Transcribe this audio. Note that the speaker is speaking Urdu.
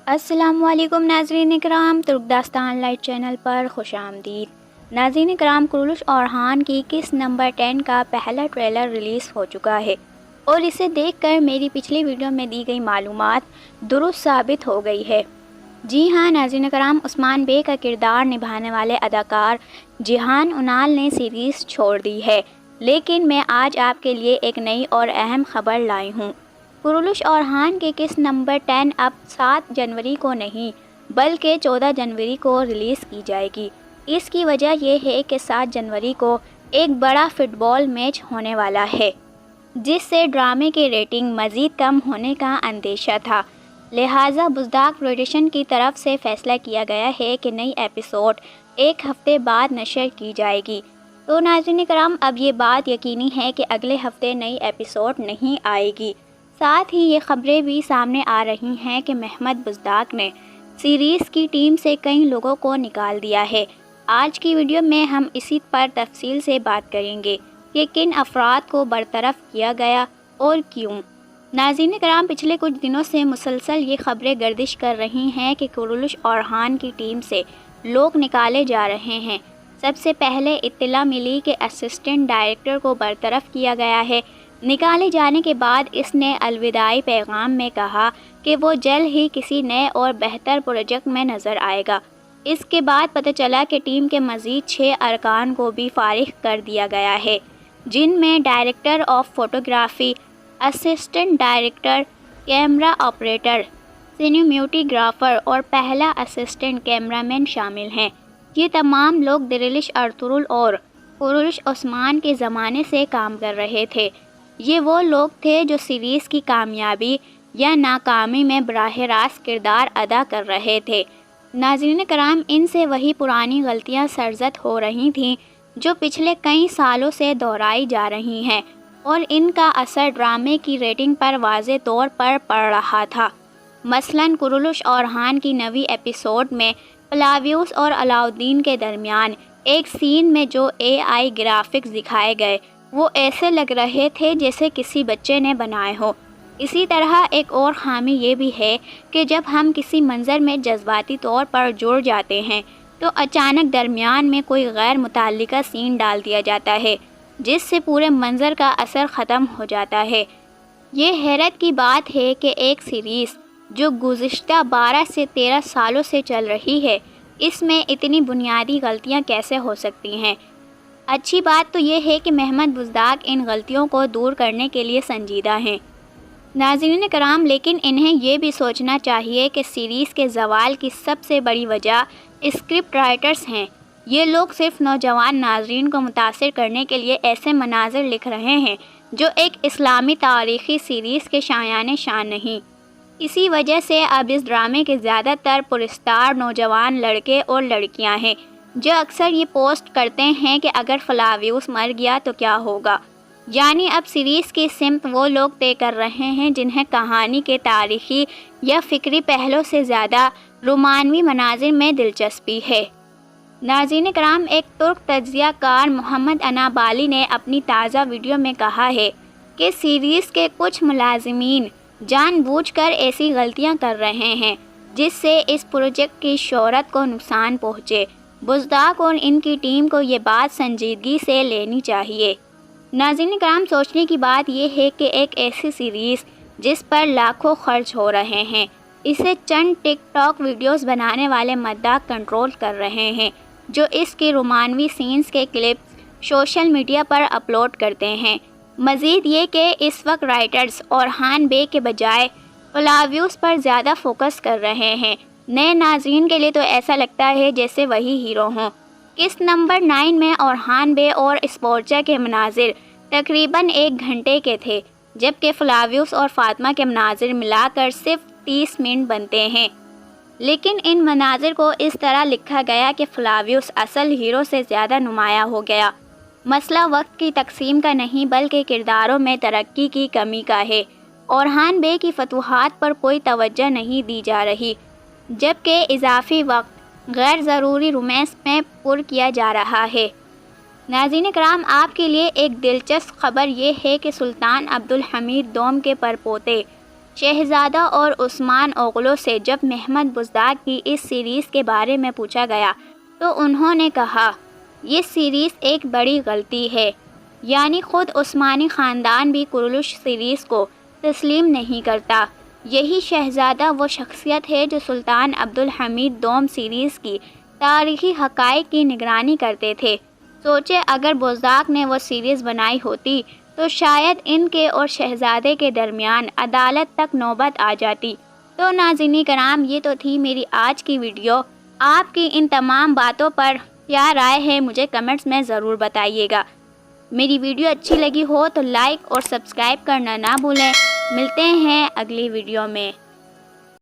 السلام علیکم ناظرین اکرام، ترک داستان لائٹ چینل پر خوش آمدید۔ ناظرین اکرام، کرولش اورحان کی کس نمبر 10 کا پہلا ٹریلر ریلیز ہو چکا ہے اور اسے دیکھ کر میری پچھلی ویڈیو میں دی گئی معلومات درست ثابت ہو گئی ہے۔ جی ہاں ناظرین اکرام، عثمان بے کا کردار نبھانے والے اداکار جیحان اونال نے سیریز چھوڑ دی ہے، لیکن میں آج آپ کے لیے ایک نئی اور اہم خبر لائی ہوں۔ کرولش اورحان کے کس نمبر 10 اب 7 جنوری کو نہیں بلکہ 14 جنوری کو ریلیز کی جائے گی۔ اس کی وجہ یہ ہے کہ 7 جنوری کو ایک بڑا فٹ بال میچ ہونے والا ہے، جس سے ڈرامے کی ریٹنگ مزید کم ہونے کا اندیشہ تھا، لہٰذا بزداق پروڈکشن کی طرف سے فیصلہ کیا گیا ہے کہ نئی ایپیسوڈ ایک ہفتے بعد نشر کی جائے گی۔ تو ناظرین کرام، اب یہ بات یقینی ہے کہ اگلے ہفتے نئی ایپیسوڈ نہیں آئے گی۔ ساتھ ہی یہ خبریں بھی سامنے آ رہی ہیں کہ محمد بزداق نے سیریز کی ٹیم سے کئی لوگوں کو نکال دیا ہے۔ آج کی ویڈیو میں ہم اسی پر تفصیل سے بات کریں گے کہ کن افراد کو برطرف کیا گیا اور کیوں۔ ناظرین کرام، پچھلے کچھ دنوں سے مسلسل یہ خبریں گردش کر رہی ہیں کہ کرولش اورحان کی ٹیم سے لوگ نکالے جا رہے ہیں۔ سب سے پہلے اطلاع ملی کہ اسسٹنٹ ڈائریکٹر کو برطرف کیا گیا ہے۔ نکالے جانے کے بعد اس نے الوداعی پیغام میں کہا کہ وہ جلد ہی کسی نئے اور بہتر پروجیکٹ میں نظر آئے گا۔ اس کے بعد پتہ چلا کہ ٹیم کے مزید 6 ارکان کو بھی فارغ کر دیا گیا ہے، جن میں director of photography, assistant director, camera operator, cinematographer اور پہلا اسسٹنٹ کیمرامین شامل ہیں۔ یہ تمام لوگ درلش ارطغرل اور کرولش عثمان کے زمانے سے کام کر رہے تھے۔ یہ وہ لوگ تھے جو سیریز کی کامیابی یا ناکامی میں براہ راست کردار ادا کر رہے تھے۔ ناظرین کرام، ان سے وہی پرانی غلطیاں سرزد ہو رہی تھیں جو پچھلے کئی سالوں سے دہرائی جا رہی ہیں، اور ان کا اثر ڈرامے کی ریٹنگ پر واضح طور پر پڑ رہا تھا۔ مثلاً کرولش اورحان کی نویں ایپیسوڈ میں فلاویوس اور علاؤالدین کے درمیان ایک سین میں جو AI گرافکس دکھائے گئے وہ ایسے لگ رہے تھے جیسے کسی بچے نے بنائے ہو۔ اسی طرح ایک اور خامی یہ بھی ہے کہ جب ہم کسی منظر میں جذباتی طور پر جڑ جاتے ہیں تو اچانک درمیان میں کوئی غیر متعلقہ سین ڈال دیا جاتا ہے، جس سے پورے منظر کا اثر ختم ہو جاتا ہے۔ یہ حیرت کی بات ہے کہ ایک سیریز جو گزشتہ 12 سے 13 سالوں سے چل رہی ہے، اس میں اتنی بنیادی غلطیاں کیسے ہو سکتی ہیں۔ اچھی بات تو یہ ہے کہ محمد بزداق ان غلطیوں کو دور کرنے کے لیے سنجیدہ ہیں۔ ناظرین کرام، لیکن انہیں یہ بھی سوچنا چاہیے کہ سیریز کے زوال کی سب سے بڑی وجہ اسکرپٹ رائٹرز ہیں۔ یہ لوگ صرف نوجوان ناظرین کو متاثر کرنے کے لیے ایسے مناظر لکھ رہے ہیں جو ایک اسلامی تاریخی سیریز کے شایان شان نہیں۔ اسی وجہ سے اب اس ڈرامے کے زیادہ تر پرستار نوجوان لڑکے اور لڑکیاں ہیں، جو اکثر یہ پوسٹ کرتے ہیں کہ اگر فلاویوس مر گیا تو کیا ہوگا۔ یعنی اب سیریز کی سمت وہ لوگ طے کر رہے ہیں جنہیں کہانی کے تاریخی یا فکری پہلو سے زیادہ رومانوی مناظر میں دلچسپی ہے۔ ناظرین کرام، ایک ترک تجزیہ کار محمد انابالی نے اپنی تازہ ویڈیو میں کہا ہے کہ سیریز کے کچھ ملازمین جان بوجھ کر ایسی غلطیاں کر رہے ہیں جس سے اس پروجیکٹ کی شہرت کو نقصان پہنچے۔ بزداق اور ان کی ٹیم کو یہ بات سنجیدگی سے لینی چاہیے۔ ناظرین کرام، سوچنے کی بات یہ ہے کہ ایک ایسی سیریز جس پر لاکھوں خرچ ہو رہے ہیں، اسے چند ٹک ٹاک ویڈیوز بنانے والے مداح کنٹرول کر رہے ہیں، جو اس کی رومانوی سینز کے کلپس سوشل میڈیا پر اپلوڈ کرتے ہیں۔ مزید یہ کہ اس وقت رائٹرز اورحان بے کے بجائے فلاویوس پر زیادہ فوکس کر رہے ہیں۔ نئے ناظرین کے لیے تو ایسا لگتا ہے جیسے وہی ہیرو ہوں۔ کس نمبر 9 میں اورحان بے اور اسپورچا کے مناظر تقریباً 1 گھنٹے کے تھے، جبکہ فلاویوس اور فاطمہ کے مناظر ملا کر صرف 30 منٹ بنتے ہیں۔ لیکن ان مناظر کو اس طرح لکھا گیا کہ فلاویوس اصل ہیرو سے زیادہ نمایاں ہو گیا۔ مسئلہ وقت کی تقسیم کا نہیں بلکہ کرداروں میں ترقی کی کمی کا ہے۔ اورحان بے کی فتوحات پر کوئی توجہ نہیں دی جا رہی، جبکہ اضافی وقت غیر ضروری رومانس میں پر کیا جا رہا ہے۔ ناظرین کرام، آپ کے لیے ایک دلچسپ خبر یہ ہے کہ سلطان عبدالحمید دوم کے پرپوتے شہزادہ اور عثمان اوغلو سے جب محمد بزدار کی اس سیریز کے بارے میں پوچھا گیا تو انہوں نے کہا یہ سیریز ایک بڑی غلطی ہے، یعنی خود عثمانی خاندان بھی کرولوش سیریز کو تسلیم نہیں کرتا۔ یہی شہزادہ وہ شخصیت ہے جو سلطان عبدالحمید دوم سیریز کی تاریخی حقائق کی نگرانی کرتے تھے۔ سوچے اگر بزدار نے وہ سیریز بنائی ہوتی تو شاید ان کے اور شہزادے کے درمیان عدالت تک نوبت آ جاتی۔ تو ناظرین کرام، یہ تو تھی میری آج کی ویڈیو۔ آپ کی ان تمام باتوں پر کیا رائے ہے مجھے کمنٹس میں ضرور بتائیے گا۔ میری ویڈیو اچھی لگی ہو تو لائک اور سبسکرائب کرنا نہ بھولیں۔ ملتے ہیں اگلی ویڈیو میں۔